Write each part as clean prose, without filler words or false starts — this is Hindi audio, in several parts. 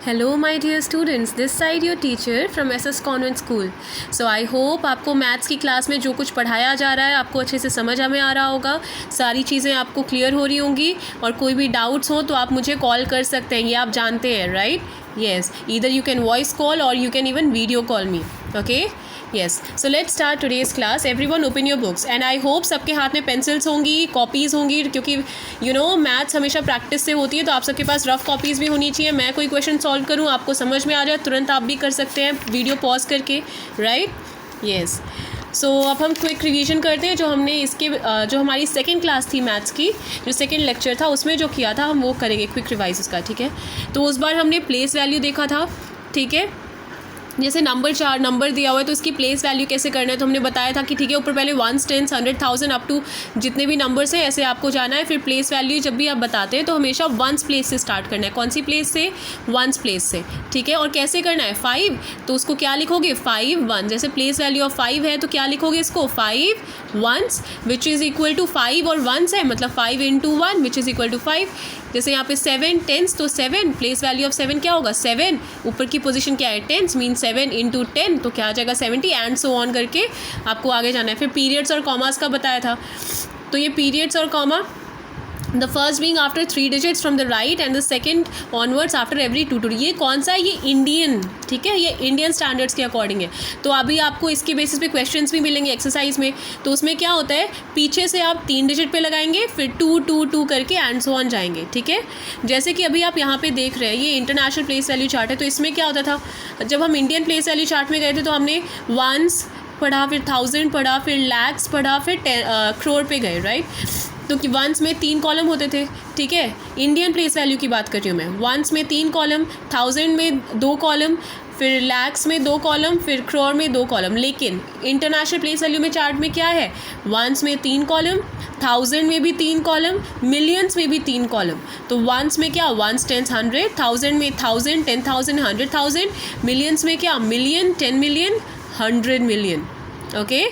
Hello my dear students, this side your teacher from SS Convent School. So I hope आपको मैथ्स की क्लास में जो कुछ पढ़ाया जा रहा है आपको अच्छे से समझ में आ रहा होगा, सारी चीज़ें आपको क्लियर हो रही होंगी और कोई भी डाउट्स हो तो आप मुझे कॉल कर सकते हैं, ये आप जानते हैं right. Yes, either you can voice call or you can even video call me. Okay? Yes. So let's start today's class. Everyone open your books and I hope सबके हाथ में पेंसिल्स होंगी, कॉपीज़ होंगी, क्योंकि मैथ्स हमेशा प्रैक्टिस से होती है तो आप सबके पास रफ कॉपीज़ भी होनी चाहिए. मैं कोई क्वेश्चन सॉल्व करूँ आपको समझ में आ जाए तुरंत आप भी कर सकते हैं वीडियो पॉज करके राइट. येस. सो अब हम क्विक रिवीजन करते हैं जो हमने इसके जो हमारी सेकंड क्लास थी मैथ्स की, जो सेकंड लेक्चर था उसमें जो किया था हम वो करेंगे क्विक रिवाइज उसका. ठीक है. तो उस बार हमने प्लेस वैल्यू देखा था. ठीक है. जैसे नंबर दिया हुआ है तो इसकी प्लेस वैल्यू कैसे करना है तो हमने बताया था कि ठीक है ऊपर पहले 1, 10, 100,000 अप टू जितने भी नंबर्स हैं ऐसे आपको जाना है. फिर प्लेस वैल्यू जब भी आप बताते हैं तो हमेशा वंस प्लेस से स्टार्ट करना है. कौन सी प्लेस से? वंस प्लेस से. ठीक है. और कैसे करना है? 5 तो उसको क्या लिखोगे? 5 1. जैसे प्लेस वैल्यू ऑफ 5 है तो क्या लिखोगे इसको? 5 1 विच इज़ इक्वल टू 5 और 1 है मतलब 5 × 1 विच इज़ इक्वल टू 5. जैसे यहाँ पे 7 10 तो 7 प्लेस वैल्यू ऑफ 7 क्या होगा? 7. ऊपर की पोजीशन क्या है? 10 मीन 7 × 10 तो क्या आ जाएगा? 70 एंड सो ऑन करके आपको आगे जाना है. फिर पीरियड्स और कॉमास का बताया था. तो ये पीरियड्स और comma the first being after 3 digits from the right and the second onwards after every 2 2. ये कौन सा है? ये इंडियन. ठीक है. ये इंडियन स्टैंडर्ड्स के अकॉर्डिंग है. तो अभी आपको इसके बेसिस पे क्वेश्चंस भी मिलेंगे एक्सरसाइज में. तो उसमें क्या होता है पीछे से आप 3 डिजिट पे लगाएंगे फिर 2 2 2 करके एंड सो ऑन जाएंगे. ठीक है. जैसे कि अभी आप यहाँ पे देख रहे हैं ये इंटरनेशनल प्लेस वैल्यू चार्ट है. तो इसमें क्या होता था जब हम इंडियन प्लेस वैल्यू चार्ट में गए थे तो हमने वंस पढ़ा, फिर 1000 पढ़ा, फिर लैक्स पढ़ा, फिर crore पे गए राइट. तो कि वंस में 3 कॉलम होते थे. ठीक है. इंडियन प्लेस वैल्यू की बात कर रही हूँ मैं. वंस में 3 कॉलम, 1000 में 2 कॉलम, फिर लैक्स में 2 कॉलम, फिर crore में 2 कॉलम. लेकिन इंटरनेशनल प्लेस वैल्यू में चार्ट में क्या है? वंस में 3 कॉलम, 1000 में भी 3 कॉलम, मिलियंस में भी 3 कॉलम. तो वंस में क्या? 1 10 100, 1000 में 1000 10,000 100,000, मिलियंस में क्या? Million 10 million 100 million. Okay.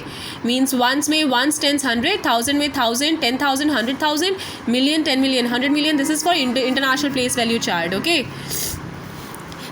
Means ones में 1 10 100, 1000 में 1000 10,000 100,000, million 10 million 100 million. This is for international place value chart. Okay.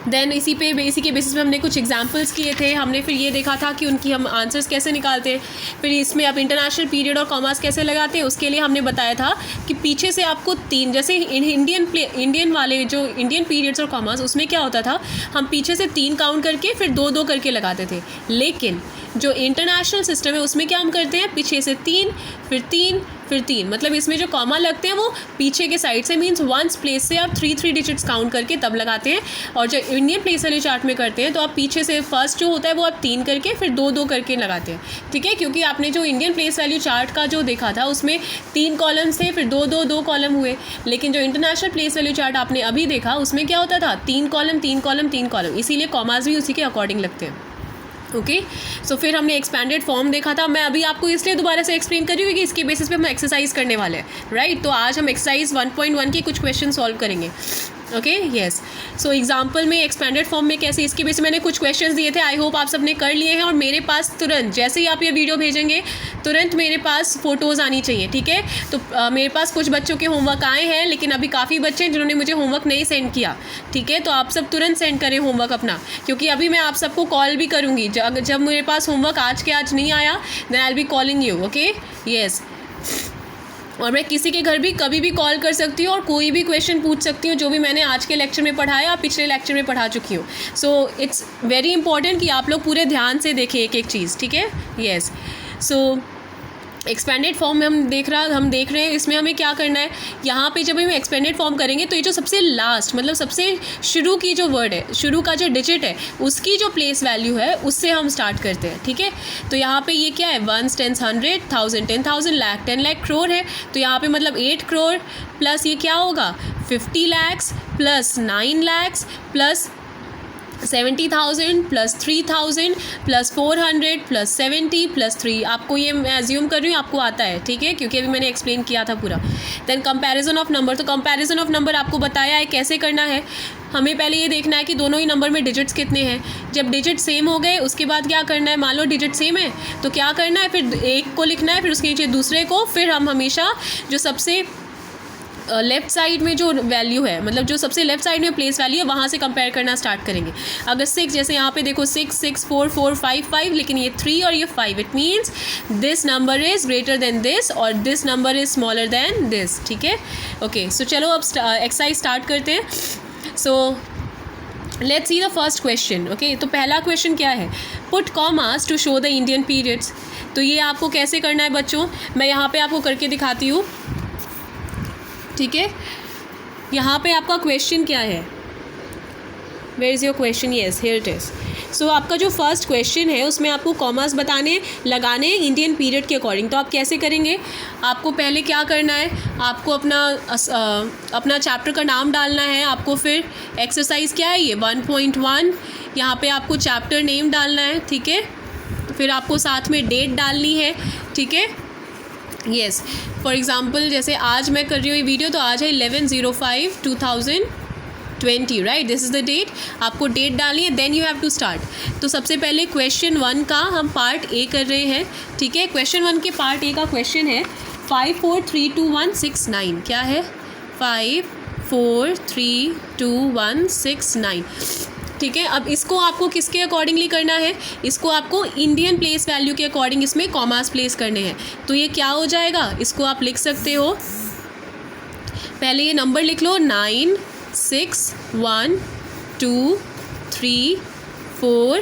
Then इसी के बेसिस पे हमने कुछ एग्जांपल्स किए थे. हमने फिर ये देखा था कि उनकी हम आंसर्स कैसे निकालते हैं. फिर इसमें आप इंटरनेशनल पीरियड और कॉमास कैसे लगाते हैं उसके लिए हमने बताया था कि पीछे से आपको 3 जैसे इंडियन वाले जो इंडियन पीरियड्स और कॉमास उसमें क्या होता था हम पीछे से 3 काउंट करके फिर 2 2 करके लगाते थे. लेकिन जो इंटरनेशनल सिस्टम है उसमें क्या हम करते हैं पीछे से 3 फिर 3 फिर 3 मतलब इसमें जो कॉमा लगते हैं वो पीछे के साइड से मीन्स वंस प्लेस से आप 3 डिजिट्स काउंट करके तब लगाते हैं. और जो इंडियन प्लेस वाले चार्ट में करते हैं तो आप पीछे से फर्स्ट जो होता है वो आप 3 करके फिर 2 2 करके लगाते हैं. ठीक है. क्योंकि आपने जो इंडियन प्लेस वैल्यू चार्ट का जो देखा था उसमें 3 कॉलम्स थे फिर 2 2 2 कॉलम हुए. लेकिन जो इंटरनेशनल प्लेस वैल्यू चार्ट आपने अभी देखा उसमें क्या होता था 3 कॉलम 3 कॉलम 3 कॉलम. इसीलिए कॉमास भी उसी के अकॉर्डिंग लगते हैं. ओके. सो फिर हमने एक्सपेंडेड फॉर्म देखा था. मैं अभी आपको इसलिए दोबारा से एक्सप्लेन कर रही हूँ कि इसके बेसिस पे हम एक्सरसाइज करने वाले हैं राइट. तो आज हम एक्सरसाइज 1.1 के कुछ क्वेश्चन सॉल्व करेंगे. ओके. येस. सो एग्जाम्पल में एक्सपेंडेड फॉर्म में कैसे इसके बेसिस मैंने कुछ क्वेश्चंस दिए थे. आई होप आप सबने कर लिए हैं और मेरे पास तुरंत जैसे ही आप ये वीडियो भेजेंगे तुरंत मेरे पास फ़ोटोज़ आनी चाहिए. ठीक है. तो मेरे पास कुछ बच्चों के होमवर्क आए हैं लेकिन अभी काफ़ी बच्चे हैं जिन्होंने मुझे होमवर्क नहीं सेंड किया. ठीक है. तो आप सब तुरंत सेंड करें होमवर्क अपना, क्योंकि अभी मैं आप सबको कॉल भी करूँगी. जब मेरे पास होमवर्क आज के आज नहीं आया then I will be calling you. Okay. Yes. और मैं किसी के घर भी कभी भी कॉल कर सकती हूँ और कोई भी क्वेश्चन पूछ सकती हूँ जो भी मैंने आज के लेक्चर में पढ़ाया पिछले लेक्चर में पढ़ा चुकी हूँ. सो इट्स वेरी इंपॉर्टेंट कि आप लोग पूरे ध्यान से देखें एक एक चीज़. ठीक है. येस. सो एक्सपेंडेड फॉर्म में हम देख रहे हैं इसमें हमें क्या करना है. यहाँ पे जब हम एक्सपेंडेड फॉर्म करेंगे तो ये जो सबसे लास्ट मतलब सबसे शुरू की जो वर्ड है, शुरू का जो डिजिट है उसकी जो प्लेस वैल्यू है उससे हम स्टार्ट करते हैं. ठीक है. तो यहाँ पे ये क्या है 1 10 100, 1000 10,000, लाख 10 लाख, crore है. तो यहाँ पे मतलब 8 crore प्लस ये क्या होगा 50 lakhs plus 9 lakhs plus 70,000 plus 3,000 plus 400 plus 70 plus 3. आपको ये मैं एज्यूम कर रही हूँ आपको आता है. ठीक है. क्योंकि अभी मैंने एक्सप्लेन किया था पूरा. Then comparison of number. तो कंपैरिजन ऑफ नंबर आपको बताया है कैसे करना है. हमें पहले ये देखना है कि दोनों ही नंबर में डिजिट्स कितने हैं. जब डिजिट सेम हो गए उसके बाद क्या करना है, मान लो डिजिट सेम है तो क्या करना है फिर एक को लिखना है फिर उसके नीचे दूसरे को. फिर हम हमेशा जो सबसे लेफ़्ट साइड में जो वैल्यू है, मतलब जो सबसे लेफ़्ट साइड में प्लेस वैल्यू है, वहाँ से कंपेयर करना स्टार्ट करेंगे। अगर 6, जैसे यहाँ पे देखो 6 6 4 4 5 5, लेकिन ये 3 और ये 5, it means this number is greater than this और this number is smaller than this, ठीक है। ओके, सो चलो अब एक्सरसाइज स्टार्ट करते हैं। So let's see the first question. Okay, तो पहला क्वेश्चन क्या है, put commas to show the Indian periods. तो ये आपको कैसे करना है बच्चों, मैं यहाँ पे आपको करके दिखाती हूँ, ठीक है। यहाँ पे आपका क्वेश्चन क्या है, where is your question, yes here it is. So आपका जो फर्स्ट क्वेश्चन है उसमें आपको कॉमास लगाने इंडियन पीरियड के अकॉर्डिंग। तो आप कैसे करेंगे, आपको पहले क्या करना है, आपको अपना चैप्टर का नाम डालना है। आपको फिर एक्सरसाइज क्या है ये 1.1, यहाँ पे आपको चैप्टर नेम डालना है, ठीक है। फिर आपको साथ में डेट डालनी है, ठीक है। येस, फॉर एग्ज़ाम्पल जैसे आज मैं कर रही हूँ ये वीडियो, तो आज है 11/05/2020, right, this is the date. आपको डेट डालनी है, then you have to start. तो सबसे पहले क्वेश्चन 1 का हम पार्ट ए कर रहे हैं, ठीक है। क्वेश्चन 1 के पार्ट ए का क्वेश्चन है 543216 क्या है, 543216, ठीक है। अब इसको आपको किसके अकॉर्डिंगली करना है, इसको आपको इंडियन प्लेस वैल्यू के अकॉर्डिंग इसमें कॉमास प्लेस करने हैं। तो ये क्या हो जाएगा, इसको आप लिख सकते हो, पहले ये नंबर लिख लो 9 6 1 2 3 4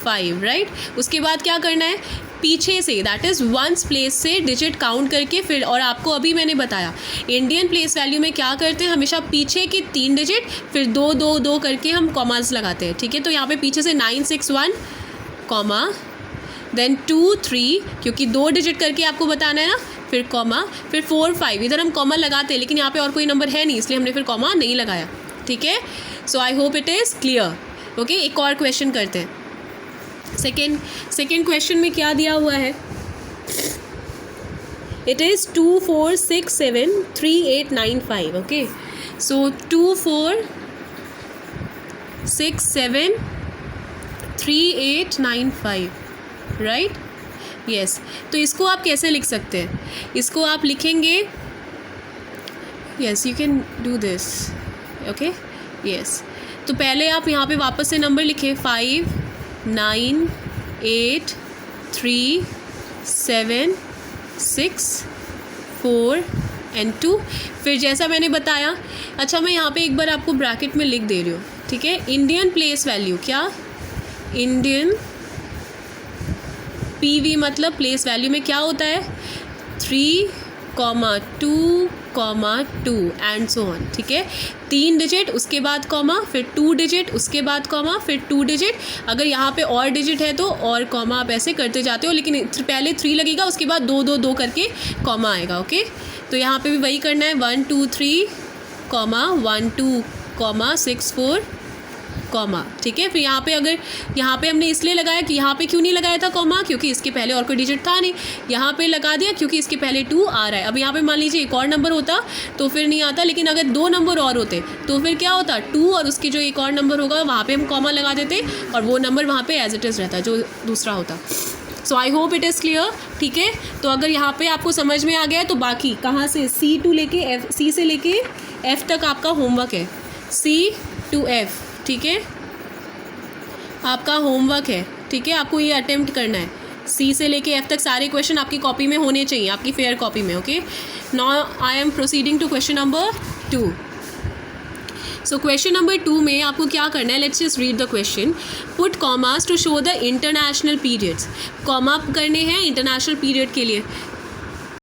5, राइट। उसके बाद क्या करना है, पीछे say that is ones place से डिजिट काउंट करके फिर, और आपको अभी मैंने बताया इंडियन प्लेस वैल्यू में क्या करते हैं, हमेशा पीछे के 3 डिजिट फिर 2 2 2 करके हम कॉमास लगाते हैं, ठीक है। तो यहाँ पे पीछे से 9 6 1 कॉमा, देन 2 3, क्योंकि 2 डिजिट करके आपको बताना है ना, फिर कॉमा, फिर 4 5। इधर हम कॉमा लगाते हैं लेकिन यहाँ पे और कोई नंबर है नहीं, इसलिए हमने फिर कॉमा नहीं लगाया, ठीक है। So I hope it is clear. Okay, एक और क्वेश्चन करते हैं। सेकेंड क्वेश्चन में क्या दिया हुआ है, it is 2 4 6 7 3 8 9 5। Okay, so 2 4 6 7 3 8 9 5, right, yes. तो इसको आप कैसे लिख सकते हैं, इसको आप लिखेंगे, yes you can do this, okay, yes. तो पहले आप यहाँ पे वापस से नंबर लिखें 5 9 8 3 7 6 4 एंड 2। फिर जैसा मैंने बताया, अच्छा मैं यहाँ पे एक बार आपको ब्रैकेट में लिख दे रही हूँ, ठीक है। इंडियन प्लेस वैल्यू, क्या, इंडियन PV मतलब प्लेस वैल्यू में क्या होता है, 3,2,2 एंड सो ऑन, ठीक है। 3 डिजिट उसके बाद कॉमा, फिर 2 डिजिट उसके बाद कॉमा, फिर 2 डिजिट। अगर यहाँ पे और डिजिट है तो और कॉमा आप ऐसे करते जाते हो, लेकिन पहले 3 लगेगा, उसके बाद 2 2 2 करके कॉमा आएगा। ओके, तो यहाँ पे भी वही करना है, 1 2 3 कॉमा 1 2 कॉमा 6 4 कॉमा, ठीक है। फिर यहाँ पे अगर यहाँ पे हमने इसलिए लगाया कि यहाँ पे क्यों नहीं लगाया था कॉमा, क्योंकि इसके पहले और कोई डिजिट था नहीं, यहाँ पे लगा दिया क्योंकि इसके पहले 2 आ रहा है। अब यहाँ पे मान लीजिए एक और नंबर होता तो फिर नहीं आता, लेकिन अगर 2 नंबर और होते तो फिर क्या होता, 2 और उसके जो एक और नंबर होगा वहाँ पे हम कॉमा लगा देते और वो नंबर वहाँ पे एज इट इज़ रहता जो दूसरा होता। So I hope it is clear, ठीक है। तो अगर यहाँ पे आपको समझ में आ गया तो बाकी कहाँ से C लेके F, C से लेके F तक आपका होमवर्क है, C to F, ठीक है, आपका होमवर्क है, ठीक है। आपको ये अटेम्प्ट करना है, C से लेके F तक सारे क्वेश्चन आपकी कॉपी में होने चाहिए, आपकी फेयर कॉपी में। Okay, now I am proceeding to question number 2। So question number 2 में आपको क्या करना है, let's just read the question. Put commas to show the international periods. Comma करने हैं इंटरनेशनल पीरियड के लिए,